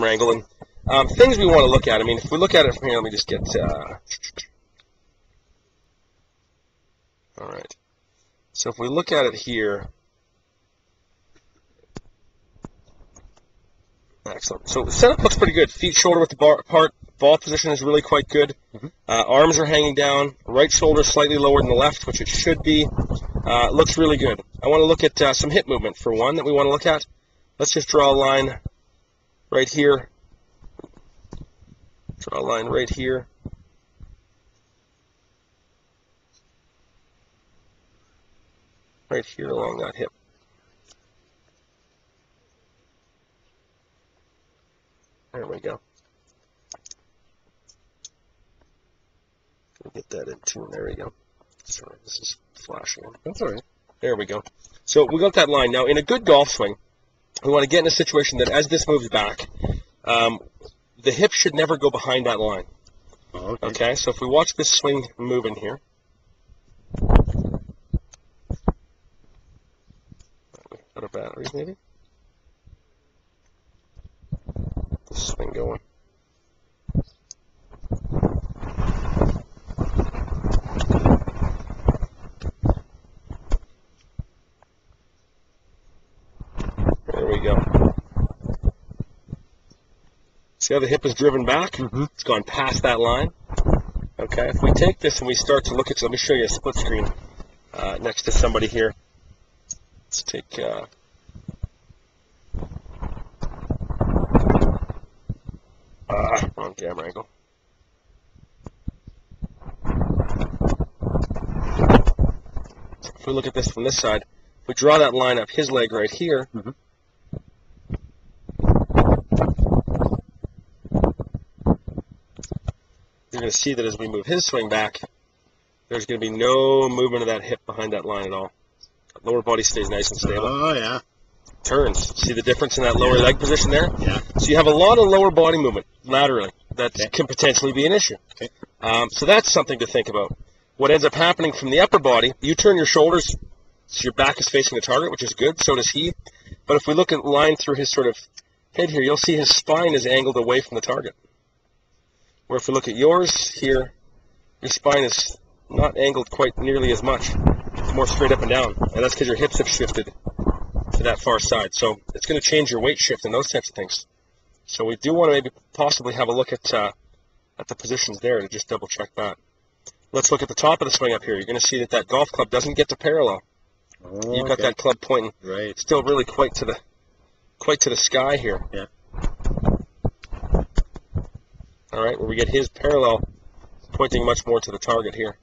angle. And things we want to look at. I mean, if we look at it from here, let me just get. All right. So if we look at it here, excellent. So the setup looks pretty good. Feet shoulder width apart. Ball position is really quite good. Arms are hanging down. Right shoulder slightly lower than the left, which it should be. Looks really good. I want to look at some hip movement for one that we want to look at. Let's just draw a line right here. Draw a line right here. Right here along that hip. There we go. Get that in tune. There we go. Sorry, this is flashing. That's all right. There we go. So we got that line. Now, in a good golf swing, we want to get in a situation that as this moves back, the hip should never go behind that line. Oh, okay, so if we watch this swing move in here, out of batteries maybe? This swing going. There we go. See how the hip is driven back? It's gone past that line. Okay, if we take this and we start to look at, let me show you a split screen next to somebody here. Let's take, wrong camera angle. If we look at this from this side, if we draw that line up his leg right here, you're going to see that as we move his swing back, there's going to be no movement of that hip behind that line at all. That lower body stays nice and stable. Oh, yeah. Turns. See the difference in that lower leg position there? Yeah. So you have a lot of lower body movement laterally that can potentially be an issue. Okay. So that's something to think about. What ends up happening from the upper body, you turn your shoulders so your back is facing the target, which is good. So does he. But if we look at the line through his sort of head here, you'll see his spine is angled away from the target. Where if we look at yours here, your spine is not angled quite nearly as much. It's more straight up and down. And that's because your hips have shifted to that far side. So it's going to change your weight shift and those types of things. So we do want to maybe possibly have a look at the positions there to just double check that. Let's look at the top of the swing up here. You're going to see that that golf club doesn't get to parallel. Oh, You've got that club pointing still really quite to the sky here. Yeah. All right, where we get his parallel pointing much more to the target here.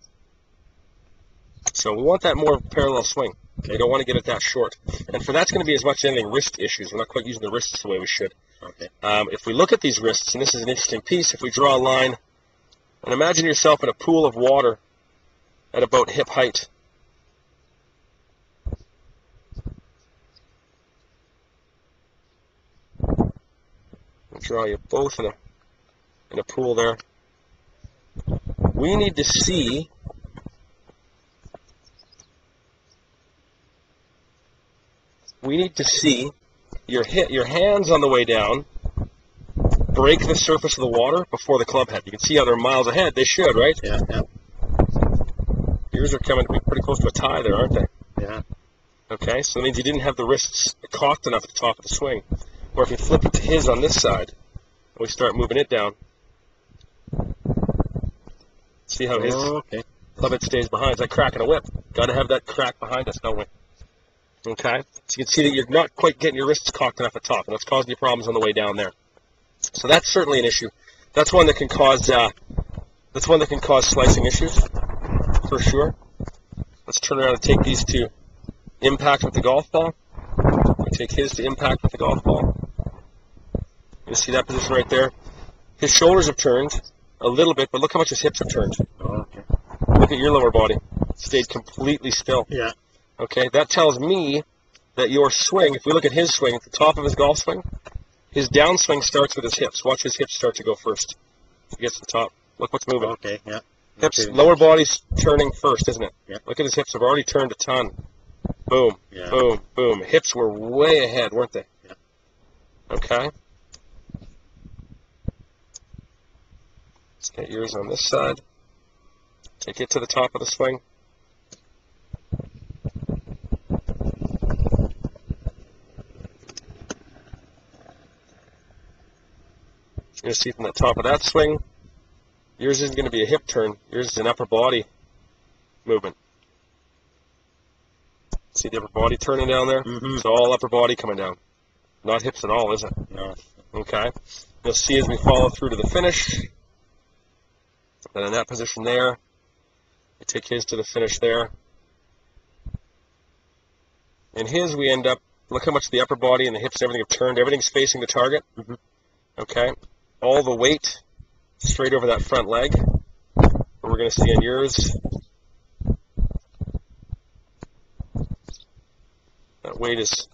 So we want that more parallel swing. We don't want to get it that short. And for that's going to be as much as anything wrist issues. We're not quite using the wrists the way we should. Okay. If we look at these wrists, and this is an interesting piece, if we draw a line, and imagine yourself in a pool of water at about hip height. I'll draw you both in a pool there. We need to see your hands on the way down break the surface of the water before the club head. You can see how they're miles ahead. They should, right? Yeah, yeah. Yours are coming to be pretty close to a tie there, aren't they? Yeah. Okay, so that means you didn't have the wrists cocked enough at the top of the swing. Or if you flip it to his on this side, and we start moving it down, see how his club head stays behind. It's like cracking a whip. Got to have that crack behind us, don't we? Okay, so you can see that you're not quite getting your wrists cocked enough at top, and that's causing you problems on the way down there. So that's certainly an issue. That's one that can cause slicing issues, for sure. Let's turn around and take these to impact with the golf ball. We take his to impact with the golf ball. You see that position right there? His shoulders have turned a little bit, but look how much his hips have turned. Okay. Look at your lower body. It stayed completely still. Yeah. Okay, that tells me that your swing, if we look at his swing, at the top of his golf swing, his downswing starts with his hips. Watch his hips start to go first. He gets to the top. Look what's moving. Okay, yeah. Hips, lower body's turning first, isn't it? Yeah. Look at his hips. Have already turned a ton. Boom, Yeah. boom, boom. Hips were way ahead, weren't they? Yeah. Okay. Let's get yours on this side. Take it to the top of the swing. You're going to see from the top of that swing, yours isn't going to be a hip turn. Yours is an upper body movement. See the upper body turning down there? Mm-hmm. It's all upper body coming down. Not hips at all, is it? No. Okay. You'll see as we follow through to the finish. Then in that position there, you take his to the finish there. In his, we end up, look how much the upper body and the hips and everything have turned. Everything's facing the target. Mm-hmm. Okay. All the weight straight over that front leg. What we're going to see on yours, that weight is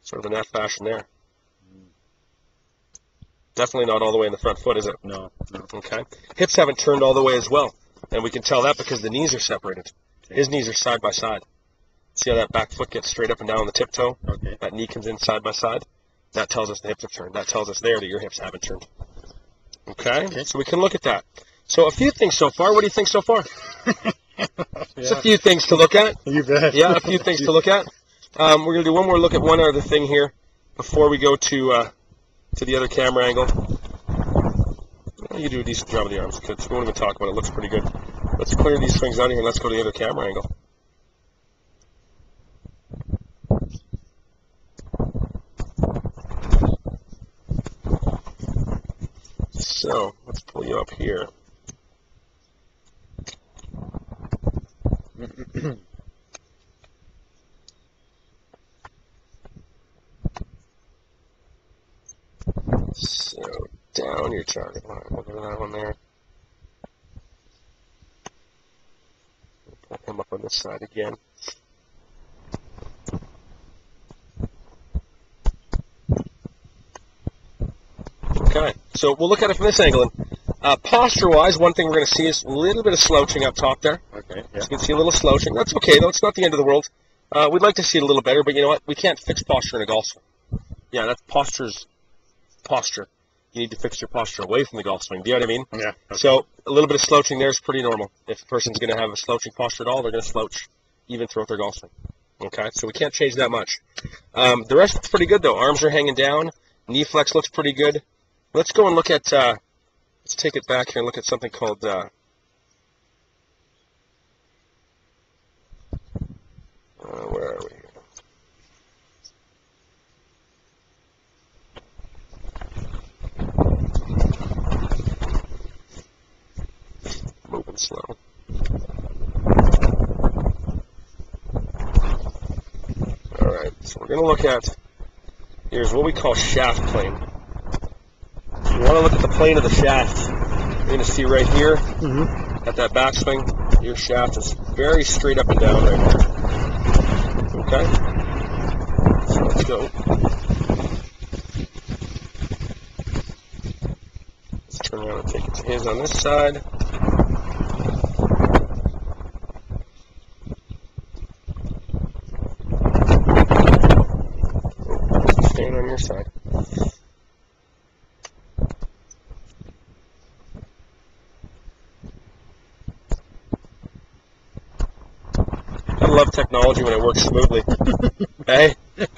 sort of in that fashion there. Definitely not all the way in the front foot, is it? No. Okay. Hips haven't turned all the way as well. And we can tell that because the knees are separated. His knees are side by side. See how that back foot gets straight up and down on the tiptoe? Okay. That knee comes in side by side. That tells us the hips have turned. That tells us there that your hips haven't turned. Okay? So we can look at that. So a few things so far. What do you think so far? It's a few things to look at. You bet. Yeah, a few things to look at. We're going to do one more look at one other thing here before we go to the other camera angle. Well, you do a decent job of the arms. Good. So we won't even talk about it. It looks pretty good. Let's clear these swings out of here and let's go to the other camera angle. So let's pull you up here. So down your target line. Look at that one there. Pull him up on this side again. Okay, so we'll look at it from this angle. And posture-wise, one thing we're going to see is a little bit of slouching up top there. Okay. So you can see a little slouching. That's okay, though. It's not the end of the world. We'd like to see it a little better, but you know what? We can't fix posture in a golf swing. Yeah, that's posture. You need to fix your posture away from the golf swing. Do you know what I mean? Yeah. Okay. So a little bit of slouching there is pretty normal. If a person's going to have a slouching posture at all, they're going to slouch even throughout their golf swing. Okay, so we can't change that much. The rest looks pretty good, though. Arms are hanging down. Knee flex looks pretty good. Let's go and look at, let's take it back here and look at something called, where are we here? Moving slow. Alright, so we're going to look at, here's what we call shaft plane. You want to look at the plane of the shaft. You're going to see right here, at that backswing, your shaft is very straight up and down right here. Okay? So let's go. Let's turn around and take it to his on this side. Stand on your side. I love technology when it works smoothly. Hey? There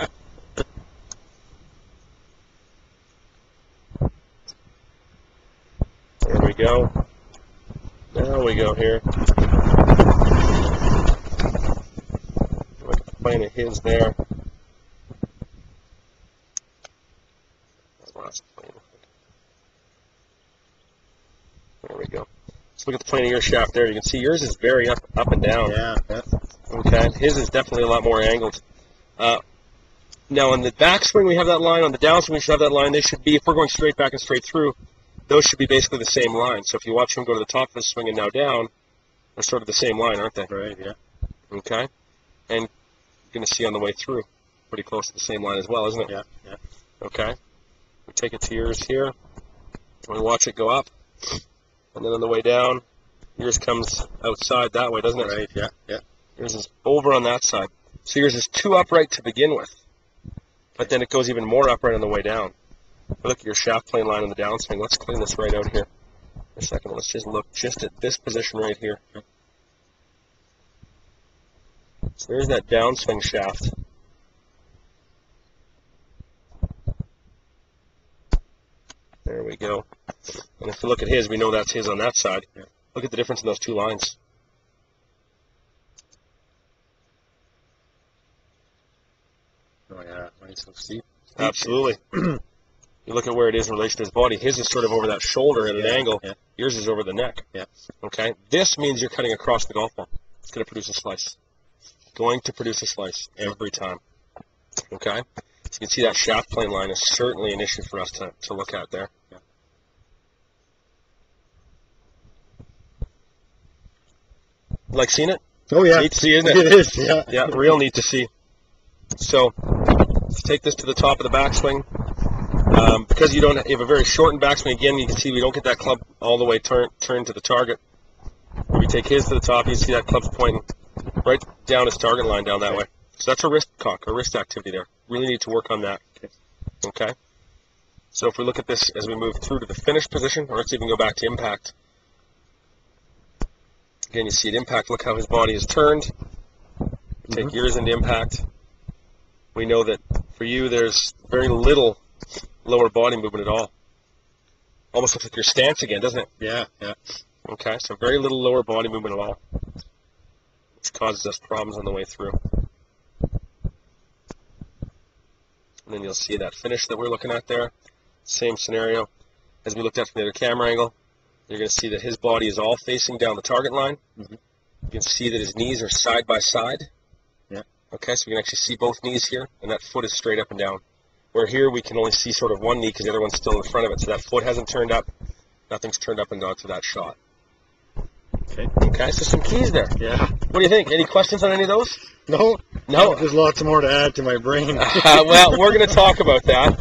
we go. Now we go here. Look at the plane of his there. There we go. Let's look at the plane of your shaft there. You can see yours is very up and down. Yeah. Okay, his is definitely a lot more angled. Now on the backswing we have that line, on the downswing we should have that line. They should be, if we're going straight back and straight through, those should be basically the same line. So if you watch him go to the top of his swing and now down, they're sort of the same line, aren't they? Right, yeah. Okay, and you're going to see on the way through, pretty close to the same line as well, isn't it? Yeah. Okay, we take it to yours here, and we watch it go up, and then on the way down, yours comes outside that way, doesn't it? Right, yeah. Yours is over on that side. So yours is too upright to begin with, but then it goes even more upright on the way down. Look at your shaft plane line on the downswing. Let's clean this right out here for a second. Let's just look just at this position right here. So there's that downswing shaft. There we go. And if we look at his, we know that's his on that side. Yeah. Look at the difference in those two lines. Oh yeah, mine's so steep. Absolutely. You look at where it is in relation to his body. His is sort of over that shoulder at an angle. Yeah. Yours is over the neck. Yeah. Okay? This means you're cutting across the golf ball. It's going to produce a slice. Going to produce a slice every time. Okay? So you can see that shaft plane line is certainly an issue for us to look at there. Yeah. Like seeing it? Oh yeah. Neat to see, isn't it? It is, yeah. Yeah, real neat to see. So let's take this to the top of the backswing. Because you have a very shortened backswing, again, you can see we don't get that club all the way turned to the target. If we take his to the top, you can see that club's pointing right down his target line down that way. So that's a wrist cock, a wrist activity there. Really need to work on that. Okay? So if we look at this as we move through to the finish position, or let's even go back to impact. Again, you see at impact, look how his body is turned. Take yours into impact. We know that for you, there's very little lower body movement at all. Almost looks like your stance again, doesn't it? Yeah, yeah. Okay, so very little lower body movement at all, which causes us problems on the way through. And then you'll see that finish that we're looking at there. Same scenario as we looked at from the other camera angle. You're going to see that his body is all facing down the target line. You can see that his knees are side by side. Yeah. Okay, so we can actually see both knees here, and that foot is straight up and down. Where here we can only see sort of one knee because the other one's still in front of it, so that foot hasn't turned up. Nothing's turned up and down to that shot. Okay, so some keys there. Yeah. What do you think? Any questions on any of those? No? No. There's lots more to add to my brain. Well, we're going to talk about that.